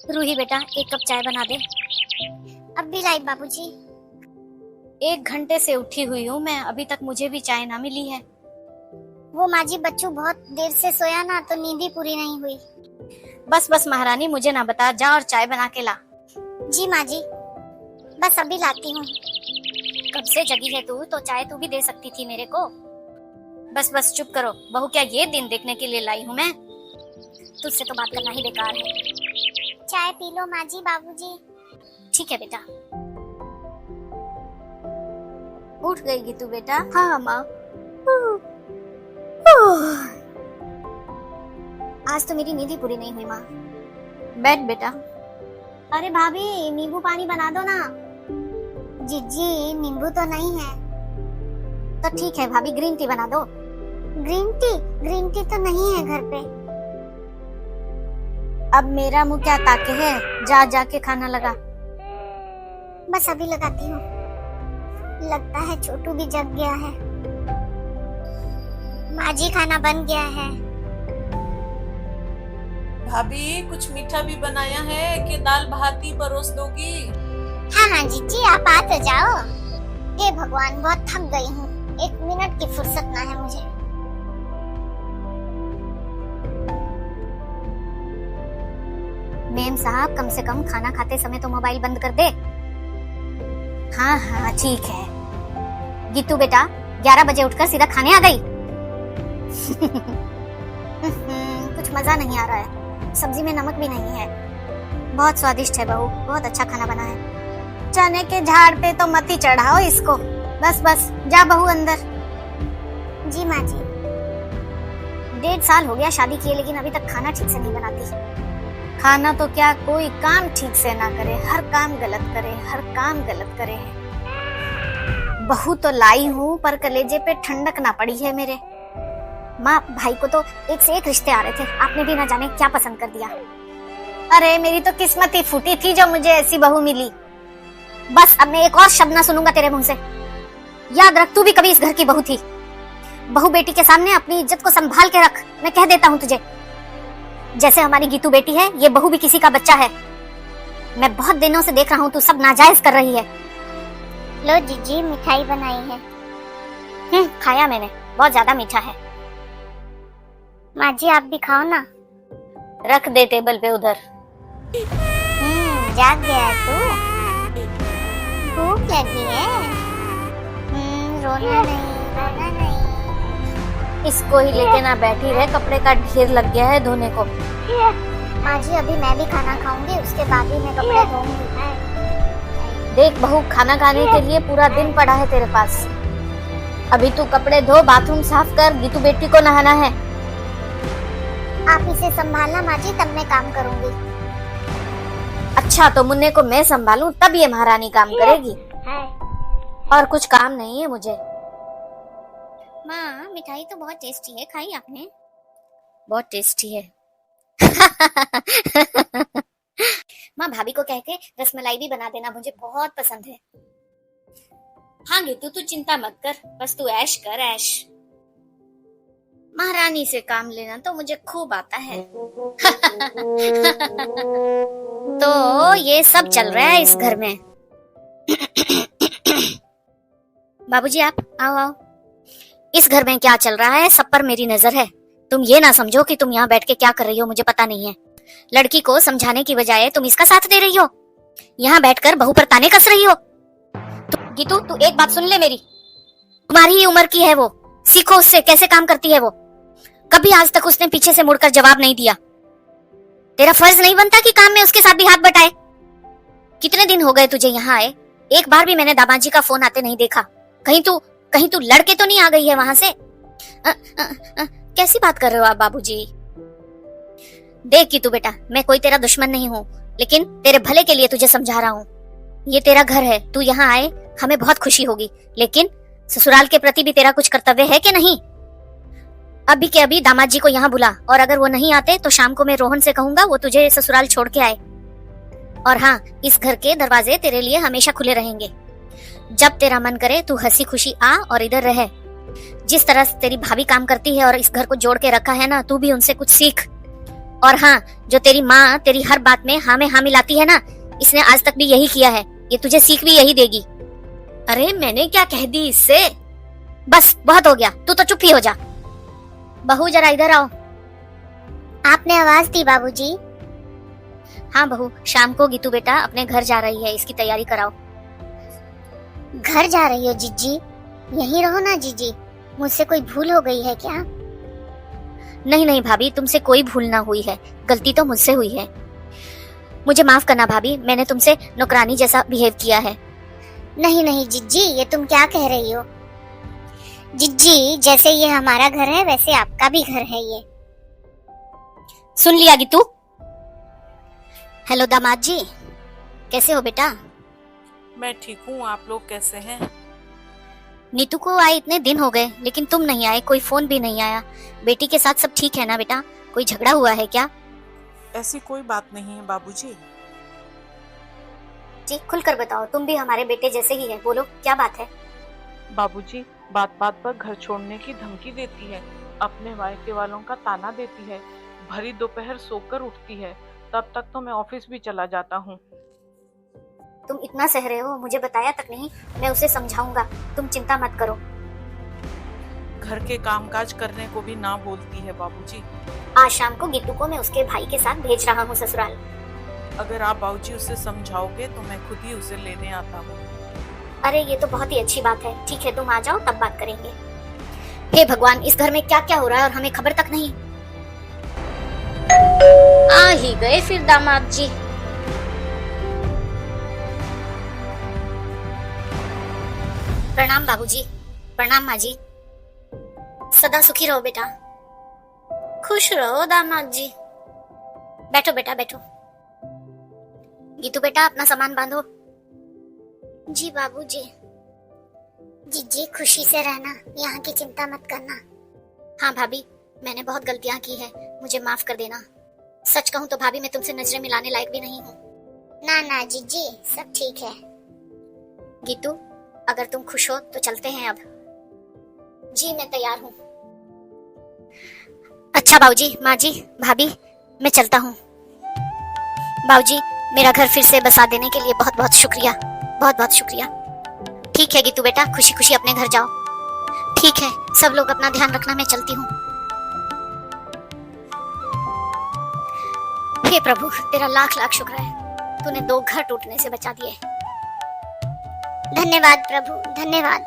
रूही बेटा, एक कप चाय बना दे। अब भी लाई बाबूजी। 1 घंटे से उठी हुई हूँ मैं, अभी तक मुझे भी चाय ना मिली है। वो माँ जी बच्चू बहुत देर से सोया ना, तो नींद ही पूरी नहीं हुई। बस बस महारानी, मुझे ना बता, जा और चाय बना के ला। जी माँ जी, बस अभी लाती हूँ। कब से जगी है तू, तो चाय तू भी दे सकती थी मेरे को। बस बस चुप करो बहू, क्या ये दिन देखने के लिए लाई हूँ मैं? तुझसे तो बात करना ही बेकार है। चाय पी लो माँ जी। बाबूजी। ठीक है बेटा। उठ गई तू बेटा? हाँ माँ। आज तो मेरी नींद ही पूरी नहीं हुई माँ। बैठ बेटा। अरे भाभी, नींबू पानी बना दो ना। जीजी, नींबू तो नहीं है। तो ठीक है भाभी, ग्रीन टी बना दो। Green tea? ग्रीन टी तो नहीं है घर पे। अब मेरा मुंह क्या ताके है, जा जाके खाना लगा। बस अभी लगाती हूँ। लगता है छोटू भी जग गया है। माँ जी, खाना बन गया है। भाभी, कुछ मीठा भी बनाया है कि दाल भात ही परोस दोगी? हाँ हाँ जीजी, आप आ तो जाओ। हे भगवान, बहुत थक गई हूँ। 1 मिनट की फुर्सत ना है मुझे। मेम साहब, कम से कम खाना खाते समय तो मोबाइल बंद कर दे। हाँ हाँ ठीक है। गीतू बेटा, 11 बजे उठकर सीधा खाने आ गई। कुछ मजा नहीं आ रहा है, सब्जी में नमक भी नहीं है। बहुत स्वादिष्ट है बहू, बहुत अच्छा खाना बना है। चने के झाड़ पे तो मत ही चढ़ाओ इसको। बस बस, जा बहू अंदर। जी माँ जी। 1.5 साल हो गया शादी किए, लेकिन अभी तक खाना ठीक से नहीं बनाती। खाना तो क्या, कोई काम ठीक से ना करे, हर काम गलत करे, हर काम गलत करे। बहू तो लाई हूँ, पर कलेजे पे ठंडक ना पड़ी है मेरे। माँ, भाई को तो एक से एक रिश्ते आ रहे थे, आपने भी ना जाने क्या पसंद कर दिया। अरे मेरी तो किस्मत ही फूटी थी जो मुझे ऐसी बहू मिली। बस अब मैं एक और शब्द ना सुनूंगा तेरे मुंह से। याद रख, तू भी कभी इस घर की बहू थी। बहू बेटी के सामने अपनी इज्जत को संभाल के रख, मैं कह देता हूँ तुझे। जैसे हमारी गीतू बेटी है, ये बहू भी किसी का बच्चा है। मैं बहुत दिनों से देख रहा हूँ तू सब नाजायज कर रही है। लो जीजी, मिठाई बनाई है। खाया मैंने, बहुत ज्यादा मीठा है। माँ जी, आप भी खाओ ना। रख दे टेबल पे उधर। जाग गया है तू? भूख लगी है? रोना नहीं, रोना नहीं। इसको ही लेके ना बैठी रहे, कपड़े का ढेर लग गया है धोने को। माँ जी, अभी मैं भी खाना खाऊंगी, उसके बाद ही मैं कपड़े धोऊंगी। देख बहू, खाना खाने के लिए पूरा दिन पड़ा है तेरे पास। अभी तू कपड़े धो, बाथरूम साफ कर, गीतू बेटी को नहाना है। आप इसे संभालना माँ जी, तब मैं काम करूंगी। अच्छा, तो मुन्ने को मैं संभालूं, तब ये महारानी काम करेगी? और कुछ काम नहीं है मुझे। माँ, मिठाई तो बहुत टेस्टी है, खाई आपने? बहुत टेस्टी है। माँ, भाभी को कह के रसमलाई भी बना देना, मुझे बहुत पसंद है। हाँ गीतू, तू चिंता मत कर, बस तू ऐश कर, ऐश। महारानी से काम लेना तो मुझे खूब आता है। तो ये सब चल रहा है इस घर में। बाबूजी, आप आओ आओ। इस घर में क्या चल रहा है, सब पर मेरी नजर है। तुम ये ना समझो कि तुम यहाँ बैठ के क्या कर रही हो मुझे पता नहीं है। लड़की को समझाने की बजाय तुम इसका साथ दे रही हो। यहाँ बैठकर बहू पर ताने कस रही हो। गीतू, तू एक बात सुन ले मेरी। तुम्हारी ही उम्र की है वो, सीखो उससे कैसे काम करती है वो। कभी आज तक उसने पीछे से मुड़कर जवाब नहीं दिया। तेरा फर्ज नहीं बनता कि काम में उसके साथ भी हाथ बटाए? कितने दिन हो गए तुझे यहाँ आए, एक बार भी मैंने दामाजी का फोन आते नहीं देखा। कहीं तू लड़के तो नहीं आ गई है वहां से? कैसी बात कर रहे हो आप बाबूजी? देख कि तू बेटा, मैं कोई तेरा दुश्मन नहीं हूँ, लेकिन तेरे भले के लिए तुझे समझा रहा हूँ। ये तेरा घर है, तू यहाँ आए हमें बहुत खुशी होगी, लेकिन ससुराल के प्रति भी तेरा कुछ कर्तव्य है कि नहीं? अभी के अभी दामाद जी को यहाँ बुला, और अगर वो नहीं आते तो शाम को मैं रोहन से कहूंगा वो तुझे ससुराल छोड़ के आए। और हाँ, इस घर के दरवाजे तेरे लिए हमेशा खुले रहेंगे। जब तेरा मन करे तू हंसी खुशी आ और इधर रहे। जिस तरह तेरी भाभी काम करती है और इस घर को जोड़ के रखा है ना, तू भी उनसे कुछ सीख। और हाँ, जो तेरी माँ तेरी हर बात में हाँ में हाँ मिलाती है ना, इसने आज तक भी यही किया है। ये तुझे सीख भी यही देगी। अरे मैंने क्या कह दी इससे? बस बहुत हो गया, तू तो चुप ही हो जा। बहू जरा इधर आओ। आपने आवाज दी बाबूजी। हाँ बहू, शाम को गीतू बेटा अपने घर जा रही है, इसकी तैयारी कराओ। घर जा रही हो जीजी? यहीं रहो ना जीजी, मुझसे कोई भूल हो गई है क्या? नहीं नहीं भाभी, तुमसे कोई भूल ना हुई है, गलती तो मुझसे हुई है। मुझे माफ करना भाभी, मैंने तुमसे नौकरानी जैसा बिहेव किया है। नहीं नहीं जीजी, ये तुम क्या कह रही हो? जीजी, जैसे ये हमारा घर है वैसे आपका भी घर है ये। सुन लिया गीतू? हेलो दामाद जी, कैसे हो बेटा? मैं ठीक हूँ, आप लोग कैसे हैं? नीतू को आए इतने दिन हो गए, लेकिन तुम नहीं आए, कोई फोन भी नहीं आया। बेटी के साथ सब ठीक है ना बेटा? कोई झगड़ा हुआ है क्या? ऐसी कोई बात नहीं है बाबूजी। जी खुलकर बताओ, तुम भी हमारे बेटे जैसे ही है, बोलो क्या बात है? बाबूजी, बात बात पर घर छोड़ने की धमकी देती है, अपने मायके वालों का ताना देती है, भरी दोपहर सोकर उठती है, तब तक तो मैं ऑफिस भी चला जाता हूँ। तुम इतना सह रहे हो, मुझे बताया तक नहीं। मैं उसे समझाऊंगा, तुम चिंता मत करो। घर के कामकाज करने को भी ना बोलती है बाबूजी। आज शाम को गीतू को मैं उसके भाई के साथ भेज रहा हूँ ससुराल। अगर आप बाबूजी उसे समझाओगे तो मैं खुद ही उसे लेने आता हूँ। अरे ये तो बहुत ही अच्छी बात है। ठीक है, तुम आ जाओ, तब बात करेंगे। हे भगवान, इस घर में क्या क्या हो रहा है और हमें खबर तक नहीं। आ ही गए फिर दामाद जी। प्रणाम बाबूजी। प्रणाम माँ जी। सदा सुखी रहो बेटा। खुश रहो दामाद जी। बैठो बेटा बैठो। गीतू बेटा अपना सामान बांधो। जी बाबूजी। जीजी, खुशी से रहना, यहाँ की चिंता मत करना। हाँ भाभी, मैंने बहुत गलतियां की है, मुझे माफ कर देना। सच कहूँ तो भाभी मैं तुमसे नजरें मिलाने लायक भी नहीं हूँ। ना ना जीजी, सब ठीक है। गीतू, अगर तुम खुश हो तो चलते हैं अब। जी मैं तैयार हूँ। अच्छा बाबूजी, माँ जी, भाभी, मैं चलता हूँ। बाबूजी, मेरा घर फिर से बसा देने के लिए बहुत बहुत शुक्रिया, बहुत बहुत शुक्रिया। ठीक है गीतू बेटा, खुशी खुशी अपने घर जाओ। ठीक है, सब लोग अपना ध्यान रखना, मैं चलती हूँ। हे प्रभु, तेरा लाख लाख शुक्र है, तूने 2 घर टूटने से बचा दिए। धन्यवाद प्रभु, धन्यवाद।